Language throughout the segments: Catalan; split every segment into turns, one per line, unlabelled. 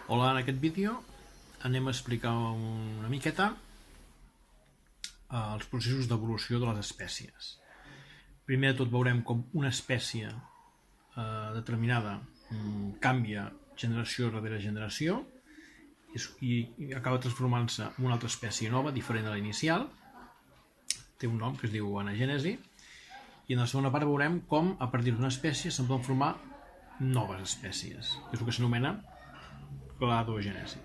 Hola, en aquest vídeo anem a explicar una miqueta els processos d'evolució de les espècies. Primer de tot veurem com una espècie determinada canvia generació rere generació i acaba transformant-se en una altra espècie nova, diferent a la inicial. Té un nom que es diu anagènesi. I en la segona part veurem com a partir d'una espècie se'n poden formar noves espècies, que és el que s'anomena cladogènesi.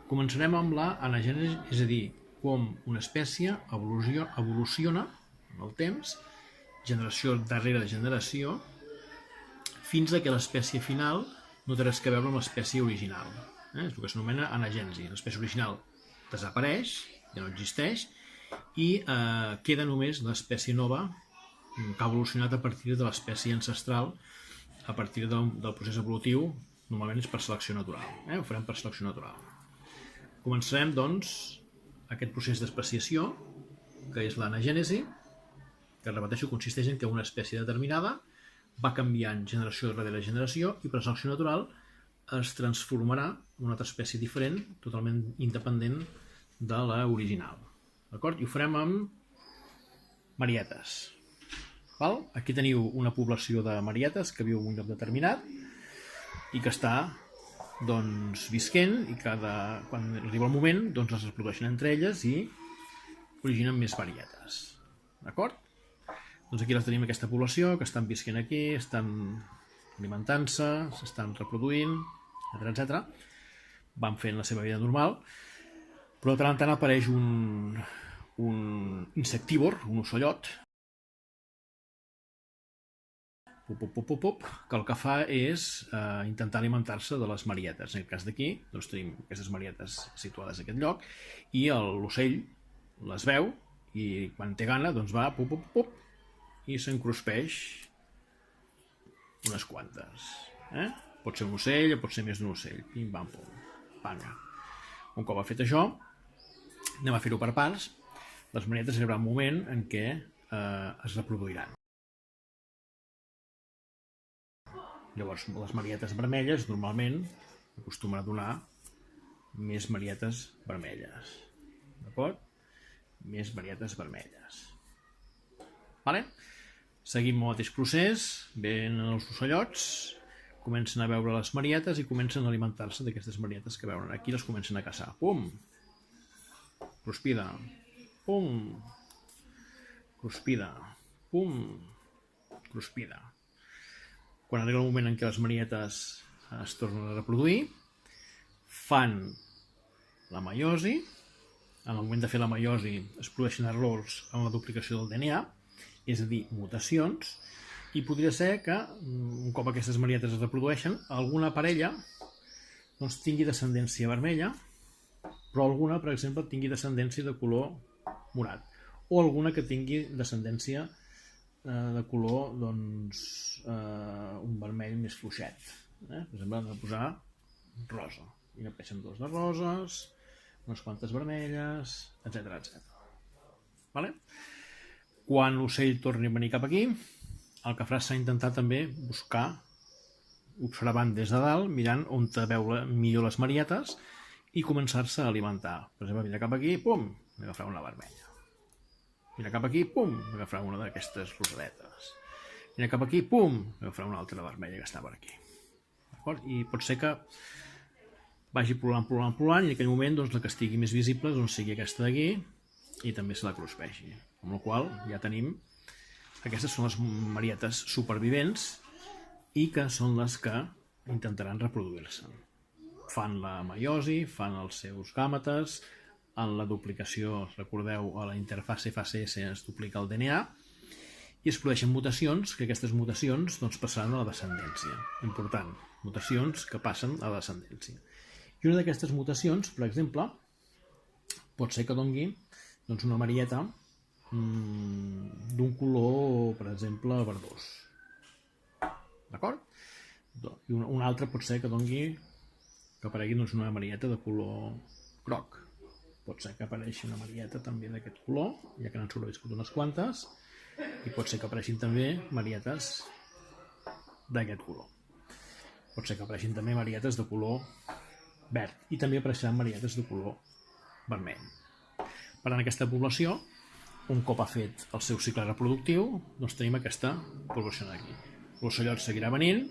Començarem amb la anagènesi, és a dir, com una espècie evoluciona en el temps, generació darrere de generació, fins a que l'espècie final no té res a veure amb l'espècie original. És el que s'anomena anagènesi. L'espècie original desapareix, ja no existeix, i queda només l'espècie nova que ha evolucionat a partir de l'espècie ancestral, a partir del procés evolutiu. Normalment és per selecció natural. Ho farem per selecció natural. Començarem, doncs, aquest procés d'especiació, que és l'anagènesi, que, repeteixo, consisteix en que una espècie determinada va canviant generació rere generació i per selecció natural es transformarà en una altra espècie diferent, totalment independent de l'original. D'acord? I ho farem amb marietes. Aquí teniu una població de marietes que viu en un lloc determinat i que està visquent, i quan arriba el moment es reprodueixen entre elles i originen més marietes. D'acord? Doncs aquí les tenim, aquesta població, que estan visquent aquí, estan alimentant-se, s'estan reproduint, etc. Van fent la seva vida normal, però de tant en tant apareix un insectívor, un ocellot, que el que fa és intentar alimentar-se de les marietes. En el cas d'aquí tenim aquestes marietes situades en aquest lloc i l'ocell les veu i quan té gana va i s'encruspeix unes quantes. Pot ser un ocell o pot ser més d'un ocell. Pim, pam, pum. Panga. Un cop ha fet això, anem a fer-ho per parts. Les marietes hi haurà un moment en què es reproduiran. Llavors, les marietes vermelles normalment acostumen a donar més marietes vermelles. D'acord? Més marietes vermelles. Seguim el mateix procés. Ven els ocellots, comencen a veure les marietes i comencen a alimentar-se d'aquestes marietes que veuen. Aquí les comencen a caçar. Pum! Cruspida. Pum! Cruspida. Pum! Cruspida. Quan arriba el moment en què les marietes es tornen a reproduir, fan la meiosi. En el moment de fer la meiosi es produeixen errors en la duplicació del DNA, és a dir, mutacions, i podria ser que, un cop aquestes marietes es reprodueixen, alguna parella tingui descendència vermella, però alguna, per exemple, tingui descendència de color morat, o alguna que tingui descendència de color un vermell més fluixet. Per exemple, hem de posar rosa i n'apareixen dos de roses, unes quantes vermelles, etc. Quan l'ocell torni a venir cap aquí, el que farà serà intentar també buscar, observant des de dalt, mirant on veure millor les marietes i començar-se a alimentar. Per exemple, mira cap aquí, pum, m'agafarà una vermella. Mira cap aquí, pum, m'agafarà una d'aquestes rosadetes. Mira cap aquí, pum, m'agafarà una altra vermella que està per aquí. I pot ser que vagi plolant, i en aquell moment la que estigui més visible sigui aquesta d'aquí i també se la cruspeixi. Amb la qual ja tenim, aquestes són les marietes supervivents i que són les que intentaran reproduir-se. Fan la meiosi, fan els seus gàmetes. En la duplicació, recordeu, a la interfase fase S es duplica el DNA i es produeixen mutacions, que aquestes mutacions passaran a la descendència. Important, mutacions que passen a la descendència. I una d'aquestes mutacions, per exemple, pot ser que doni una marieta d'un color, per exemple, verdós. D'acord? I una altra pot ser que aparegui una marieta de color groc. Pot ser que apareixi una marieta també d'aquest color, ja que n'han sobreviscut unes quantes, i pot ser que apareixin també marietes d'aquest color. Pot ser que apareixin també marietes de color verd, i també apareixeran marietes de color vermell. Per tant, aquesta població, un cop ha fet el seu cicle reproductiu, doncs tenim aquesta població aquí. L'ocellot seguirà venint,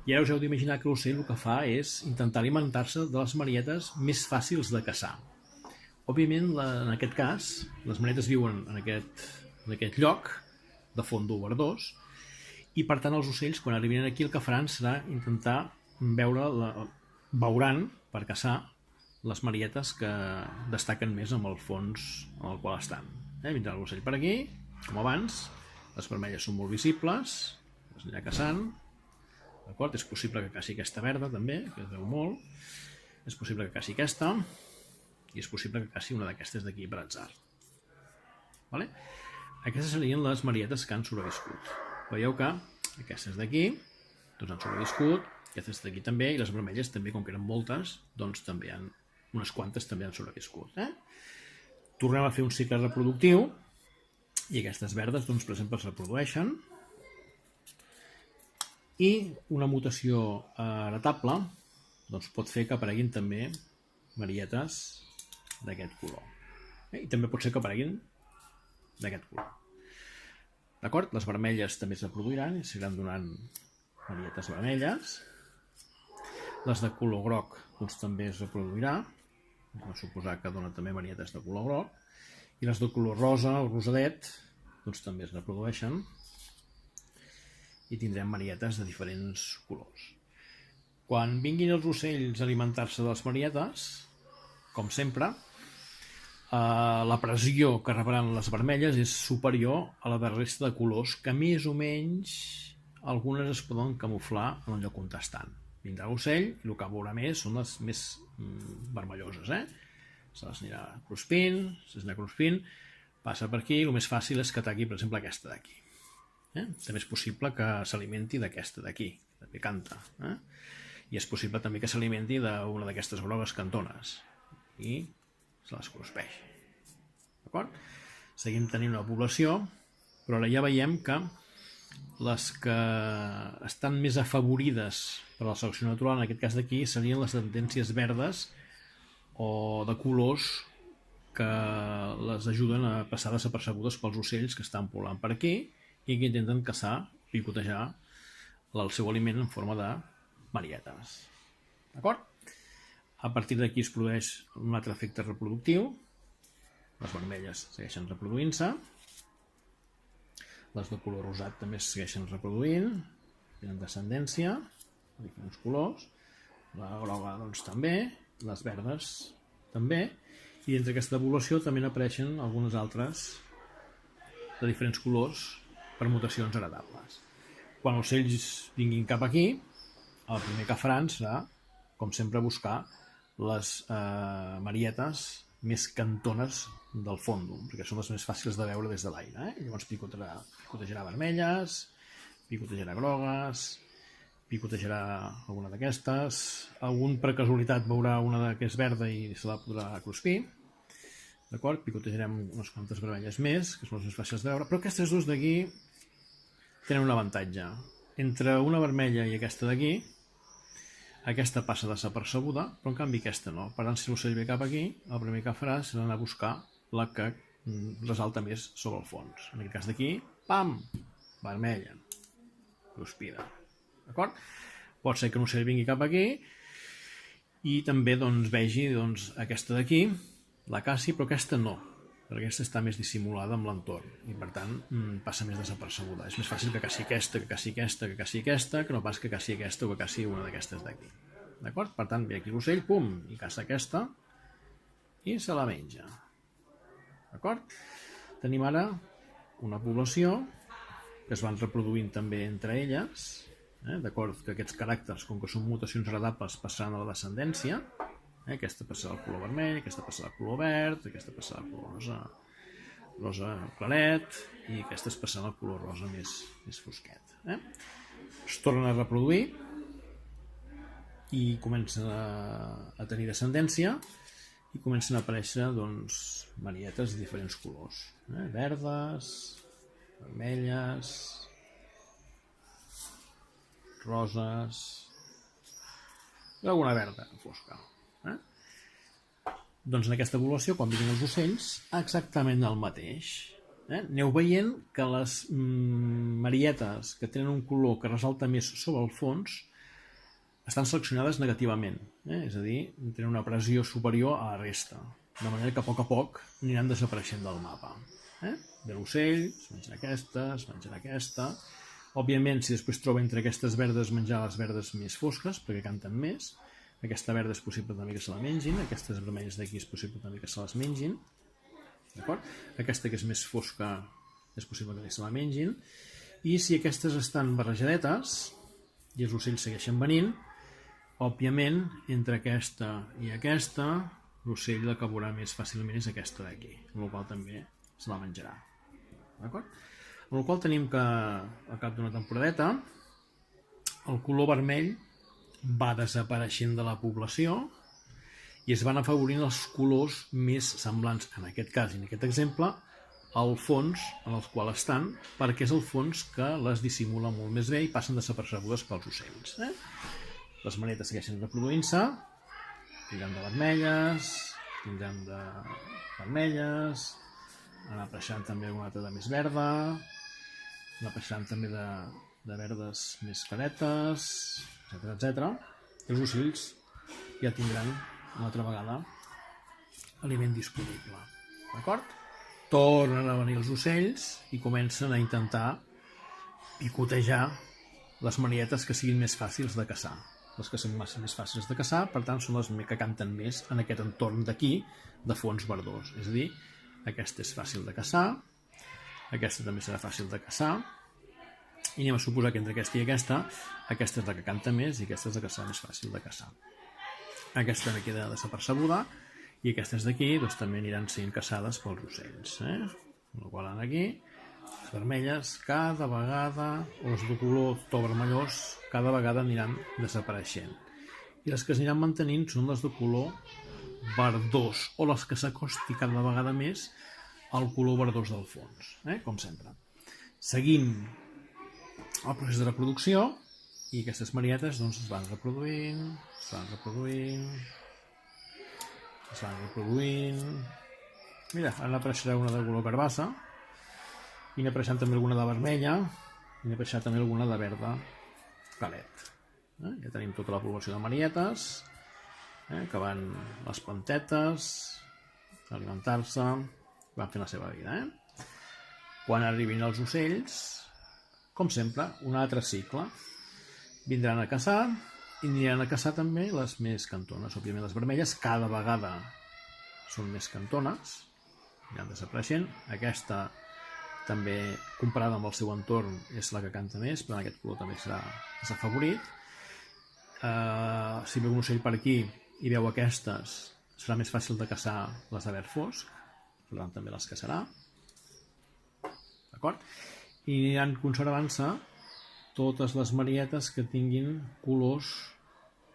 i ara us heu d'imaginar que l'ocell el que fa és intentar alimentar-se de les marietes més fàcils de caçar. Òbviament, en aquest cas, les marietes viuen en aquest lloc de fondo verdós, i per tant els ocells, quan arribin aquí, el que faran serà intentar veuran per caçar les marietes que destaquen més amb el fons en el qual estan. Vindrà l'ocell per aquí, com abans, les vermelles són molt visibles, les anirà caçant, d'acord? És possible que caci aquesta verda també, que es veu molt, és possible que caci aquesta, i és possible que caci una d'aquestes d'aquí per atzar. Aquestes serien les marietes que han sobreviscut. Veieu que aquestes d'aquí doncs han sobreviscut, aquestes d'aquí també, i les vermelles també, com que eren moltes, doncs també unes quantes també han sobreviscut. Tornem a fer un cicle reproductiu, i aquestes verdes, doncs, per exemple, es reprodueixen, i una mutació heretable doncs, pot fer que apareguin també marietes d'aquest color. I també pot ser que apareguin d'aquest color. D'acord? Les vermelles també es reproduiran i s'aniran donant marietes vermelles. Les de color groc doncs, també es reproduirà, a suposar que dona també marietes de color groc. I les de color rosa o rosadet doncs, també es reprodueixen i tindrem marietes de diferents colors. Quan vinguin els ocells a alimentar-se de les marietes, com sempre, la pressió que rebran les vermelles és superior a la de la resta de colors, que més o menys algunes es poden camuflar en el lloc on estan. Vindrà l'ocell i el que veurà més són les més vermelloses. Se les anirà cruspint, passa per aquí, el més fàcil és que ataqui, per exemple, aquesta d'aquí. També és possible que s'alimenti d'aquesta d'aquí, també canta. I és possible també que s'alimenti d'una d'aquestes grogues cantones i se les cruspeix. D'acord? Seguim tenint una població, però ara ja veiem que les que estan més afavorides per la selecció natural, en aquest cas d'aquí, serien les tendències verdes o de colors que les ajuden a passar desapercebudes pels ocells que estan volant per aquí i que intenten caçar, picotejar el seu aliment en forma de marietes. D'acord? A partir d'aquí es produeix un altre efecte reproductiu. Les vermelles segueixen reproduint-se. Les de color rosat també es segueixen reproduint. Tenen descendència de diferents colors. La groga doncs també. Les verdes també. I entre aquesta població també n'apareixen algunes altres de diferents colors per mutacions heretables. Quan els ocells vinguin cap aquí, el primer que faran serà, com sempre, buscar les marietes més cantones del fòndol, perquè són les més fàcils de veure des de l'aire. Llavors picotejarà vermelles, picotejarà grogues, picotejarà alguna d'aquestes, algun per casualitat veurà una que és verda i se la podrà cruspir. D'acord? Picotejarem unes quantes vermelles més, que són les més fàcils de veure, però aquestes dues d'aquí tenen un avantatge. Entre una vermella i aquesta d'aquí, aquesta passa desapercebuda, però en canvi aquesta no. Per tant, si l'ocell ve cap aquí, el primer que farà serà anar a buscar la que resalta més sobre el fons. En aquest cas d'aquí, pam! Vermella. Cruspida. D'acord? Pot ser que un ocell vingui cap aquí i també vegi aquesta d'aquí, la caci, però aquesta no, perquè aquesta està més dissimulada amb l'entorn i per tant passa més desapercebuda. És més fàcil que caci aquesta, que caci aquesta, que caci aquesta, que no pas que caci aquesta o que caci una d'aquestes d'aquí. D'acord? Per tant, ve aquí l'ocell, pum, i caça aquesta i se la menja. D'acord? Tenim ara una població que es van reproduint també entre elles, d'acord que aquests caràcters, com que són mutacions heretables, passaran a la descendència. Aquesta passarà al color vermell, aquesta passarà al color verd, aquesta passarà al color rosa claret i aquestes passaran al color rosa més fosquet. Es tornen a reproduir i comencen a tenir descendència i comencen a aparèixer marietes de diferents colors. Verdes, vermelles, roses, i alguna verda fosca. Doncs en aquesta població, quan vinguin els ocells, exactament el mateix. Aneu veient que les marietes que tenen un color que ressalta més sobre el fons estan seleccionades negativament, és a dir, tenen una pressió superior a la resta, de manera que a poc aniran desapareixent del mapa. Ve l'ocell, es menjarà aquesta. Òbviament, si després troba entre aquestes verdes, menjar les verdes més fosques, perquè canten més. Aquesta verda és possible també que se la mengin, aquestes vermelles d'aquí és possible també que se les mengin. Aquesta que és més fosca és possible que se la mengin. I si aquestes estan barrejadetes i els ocells segueixen venint, òbviament, entre aquesta i aquesta, l'ocell la que veurà més fàcilment és aquesta d'aquí, amb la qual també se la menjarà. D'acord? Amb la qual tenim que, al cap d'una temporadeta, el color vermell va desapareixent de la població i es van afavorint els colors més semblants, en aquest cas i en aquest exemple, al fons en el qual estan, perquè és el fons que les dissimula molt més bé i passen desapercebudes pels ocells. Les marietes segueixen reproduint-se, tindran de vermelles, tindran de vermelles, anar apareixent també alguna altra de més verda, anar apareixent també de verdes més claretes, etc. I els ocells ja tindran una altra vegada aliment disponible. D'acord? Tornen a venir els ocells i comencen a intentar picotejar les marietes que siguin més fàcils de caçar. Les que són més fàcils de caçar, per tant, són les que canten més en aquest entorn d'aquí de fons verdós. És a dir, aquesta és fàcil de caçar, aquesta també serà fàcil de caçar, i anem a suposar que entre aquesta i aquesta és la que canta més i aquesta és la que serà més fàcil de caçar. Aquesta me queda desapercebuda i aquestes d'aquí doncs, també aniran sent caçades pels ocells. Amb la qual cosa aquí, les vermelles cada vegada, o les de color to vermellós, cada vegada aniran desapareixent. I les que s'aniran mantenint són les de color verdós, o les que s'acosti cada vegada més al color verdós del fons, com sempre. Seguim el procés de reproducció i aquestes marietes doncs, es van reproduint. Mira, ara n'apareixerà una de color carbassa i n'apareixerà també alguna de vermella i n'apareixerà també alguna de verda calet. Ja tenim tota la població de marietes que van les plantetes a alimentar-se, van fent la seva vida. Quan arribin els ocells, com sempre, un altre cicle. Vindran a caçar i aniran a caçar també les més cantones. Òbviament les vermelles cada vegada són més cantones, aniran desapareixent. Aquesta també, comparada amb el seu entorn, és la que canta més, però aquest color també serà desafavorit. Si veu un ocell per aquí i veu aquestes, serà més fàcil de caçar les de verd fosc, per tant també les caçarà. D'acord? I aniran conservant-se totes les marietes que tinguin colors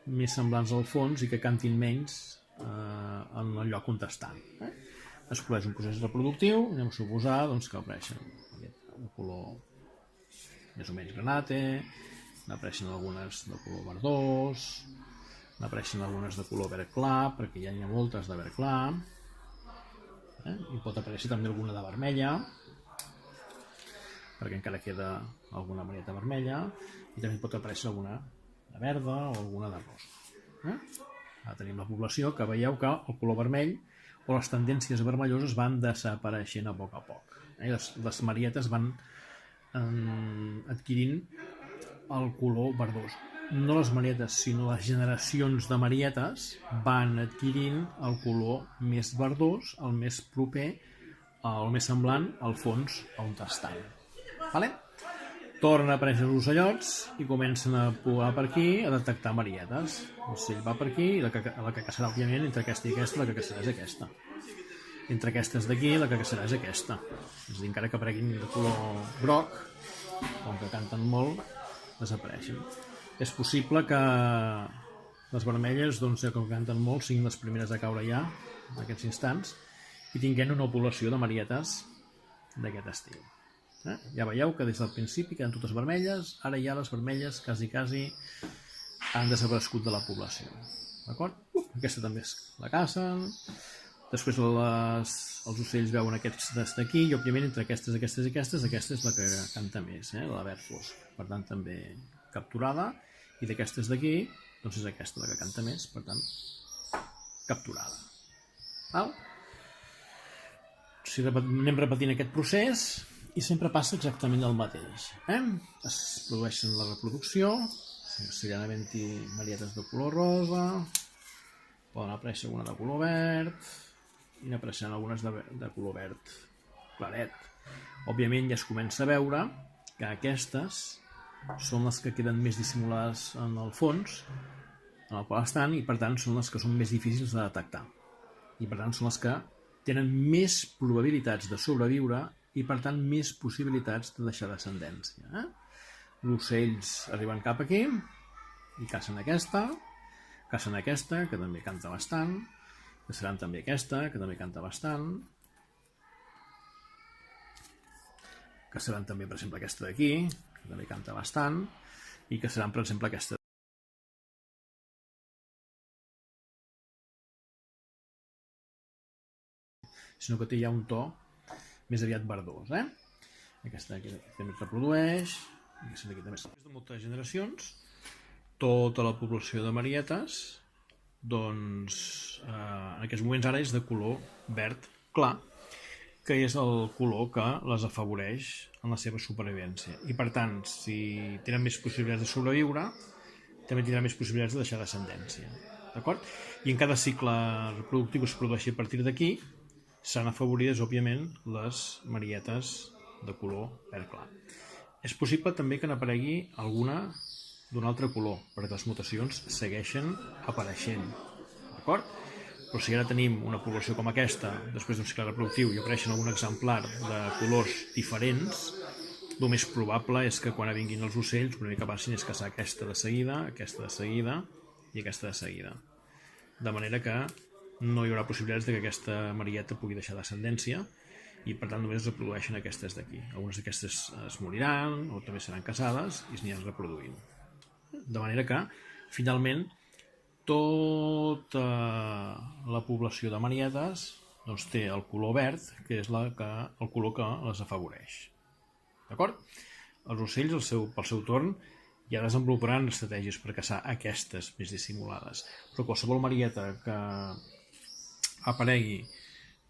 més semblants al fons i que cantin menys en el lloc on estan. Es produeix un procés reproductiu, anem a suposar que apareixen de color més o menys granate, n'apareixen algunes de color verdós, n'apareixen algunes de color verd clar, perquè ja n'hi ha moltes de verd clar, i pot aparèixer també alguna de vermella, perquè encara queda alguna marieta vermella, i també pot aparèixer alguna de verda o alguna de rosa. Ara tenim la població que veieu que el color vermell o les tendències vermelloses van desapareixent a poc. Les marietes van adquirint el color verdós. No les marietes, sinó les generacions de marietes van adquirint el color més verdós, el més proper, el més semblant al fons on estan. Tornen a aparèixer els ocellots i comencen a pujar per aquí a detectar marietes. L'ocell va per aquí i la que caçarà, òbviament, entre aquesta i aquesta, la que caçarà és aquesta. Entre aquestes d'aquí, la que caçarà és aquesta. És a dir, encara que apareguin de color groc, com que canten molt, desapareixen. És possible que les vermelles, que canten molt, siguin les primeres a caure ja, en aquests instants, i tinguem una població de marietes d'aquest estil. Ja veieu que des del principi queden totes vermelles, ara ja les vermelles quasi han desaparegut de la població. D'acord? Aquesta també la cacen. Després els ocells veuen aquestes d'aquí i, òbviament, entre aquestes i aquesta és la que canta més, la Verfos. Per tant, també capturada. I d'aquestes d'aquí, doncs és aquesta la que canta més, per tant, capturada. Val? Anem repetint aquest procés i sempre passa exactament el mateix. Es produeixen la reproducció, seguiran havent-hi marietes de color rosa, poden aparèixer alguna de color verd i n'apareixeran algunes de color verd claret. Òbviament ja es comença a veure que aquestes són les que queden més dissimulades en el fons en el qual estan i per tant són les que són més difícils de detectar i per tant són les que tenen més probabilitats de sobreviure i per tant més possibilitats de deixar descendència. Els ocells arriben cap aquí i cacen aquesta, que també canta bastant, caçaran també aquesta, que també canta bastant, caçaran també, per exemple, aquesta d'aquí, que també canta bastant, i caçaran, per exemple, aquesta sinó que té ja un to més aviat verdós. Aquesta aquí també es reprodueix, aquesta aquí també. Després de moltes generacions, tota la població de marietes, doncs, en aquests moments ara és de color verd clar, que és el color que les afavoreix en la seva supervivència. I per tant, si tenen més possibilitats de sobreviure, també tindran més possibilitats de deixar descendència. D'acord? I en cada cicle reproductiu que es produeixi a partir d'aquí, seran afavorides, òbviament, les marietes de color verd clar. És possible també que n'aparegui alguna d'un altre color, perquè les mutacions segueixen apareixent. D'acord? Però si ara tenim una població com aquesta, després d'un cicle reproductiu, i apareixen algun exemplar de colors diferents, el més probable és que quan vinguin els ocells, el primer que passin és caçar aquesta de seguida i aquesta de seguida. De manera que no hi haurà possibilitats que aquesta marieta pugui deixar descendència i per tant només es reprodueixen aquestes d'aquí. Algunes d'aquestes es moriran o també seran caçades i es aniran reproduint. De manera que, finalment, tota la població de marietes doncs, té el color verd, que és el color que les afavoreix. D'acord? Els ocells, pel seu torn, ja desenvoluparan estratègies per caçar aquestes més dissimulades. Però qualsevol marieta que aparegui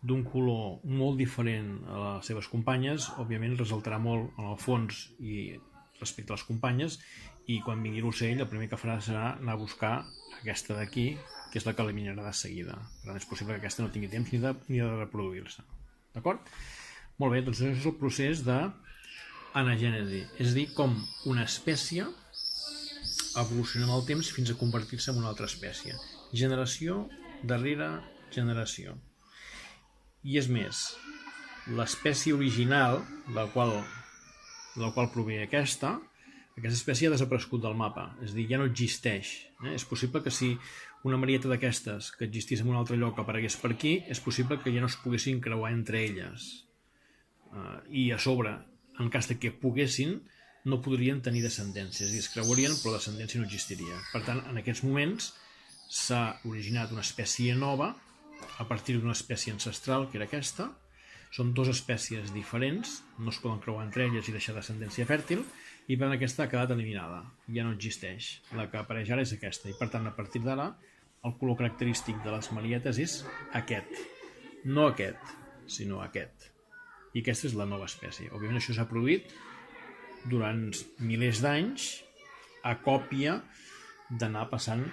d'un color molt diferent a les seves companyes, òbviament resaltarà molt en el fons i respecte a les companyes, i quan vingui l'ocell el primer que farà serà anar a buscar aquesta d'aquí, que és la que eliminarà de seguida. Per tant, és possible que aquesta no tingui temps ni de reproduir-se. D'acord? Molt bé, doncs això és el procés d'anagènesi, és a dir, com una espècie evoluciona amb el temps fins a convertir-se en una altra espècie. Generació darrere generació. I és més, l'espècie original, la qual prové aquesta espècie ha desaparegut del mapa, és a dir, ja no existeix. És possible que si una marieta d'aquestes que existís en un altre lloc aparegués per aquí, és possible que ja no es poguessin creuar entre elles. I a sobre, en cas de que poguessin, no podrien tenir descendència, és a dir, es creuarien però la descendència no existiria. Per tant, en aquests moments s'ha originat una espècie nova a partir d'una espècie ancestral, que era aquesta. Són dues espècies diferents, no es poden creuar entre elles i deixar descendència fèrtil, i per tant aquesta ha quedat eliminada, ja no existeix. La que apareix ara és aquesta, i per tant a partir d'ara el color característic de les marietes és aquest, no aquest, sinó aquest. I aquesta és la nova espècie. Òbviament això s'ha produït durant milers d'anys a còpia d'anar passant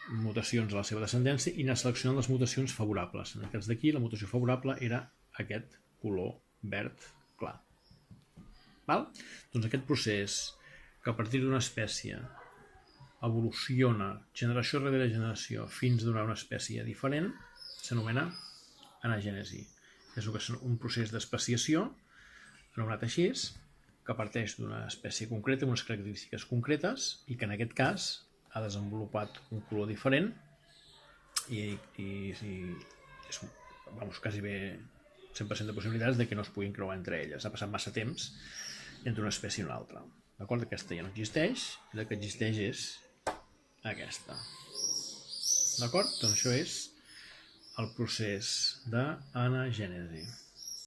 mutacions a la seva descendència i anar seleccionant les mutacions favorables. En el cas d'aquí, la mutació favorable era aquest color verd clar. Val? Doncs aquest procés, que a partir d'una espècie evoluciona generació rere generació fins a donar una espècie diferent, s'anomena anagènesi. És un procés d'especiació, anomenat així, que parteix d'una espècie concreta, amb unes característiques concretes, i que en aquest cas ha desenvolupat un color diferent i és quasi bé 100% de possibilitats de que no es puguin creuar entre elles. Ha passat massa temps entre una espècie i una altra. D'acord? Aquesta ja no existeix, i la que existeix és aquesta. D'acord? Doncs això és el procés d'anagènesi.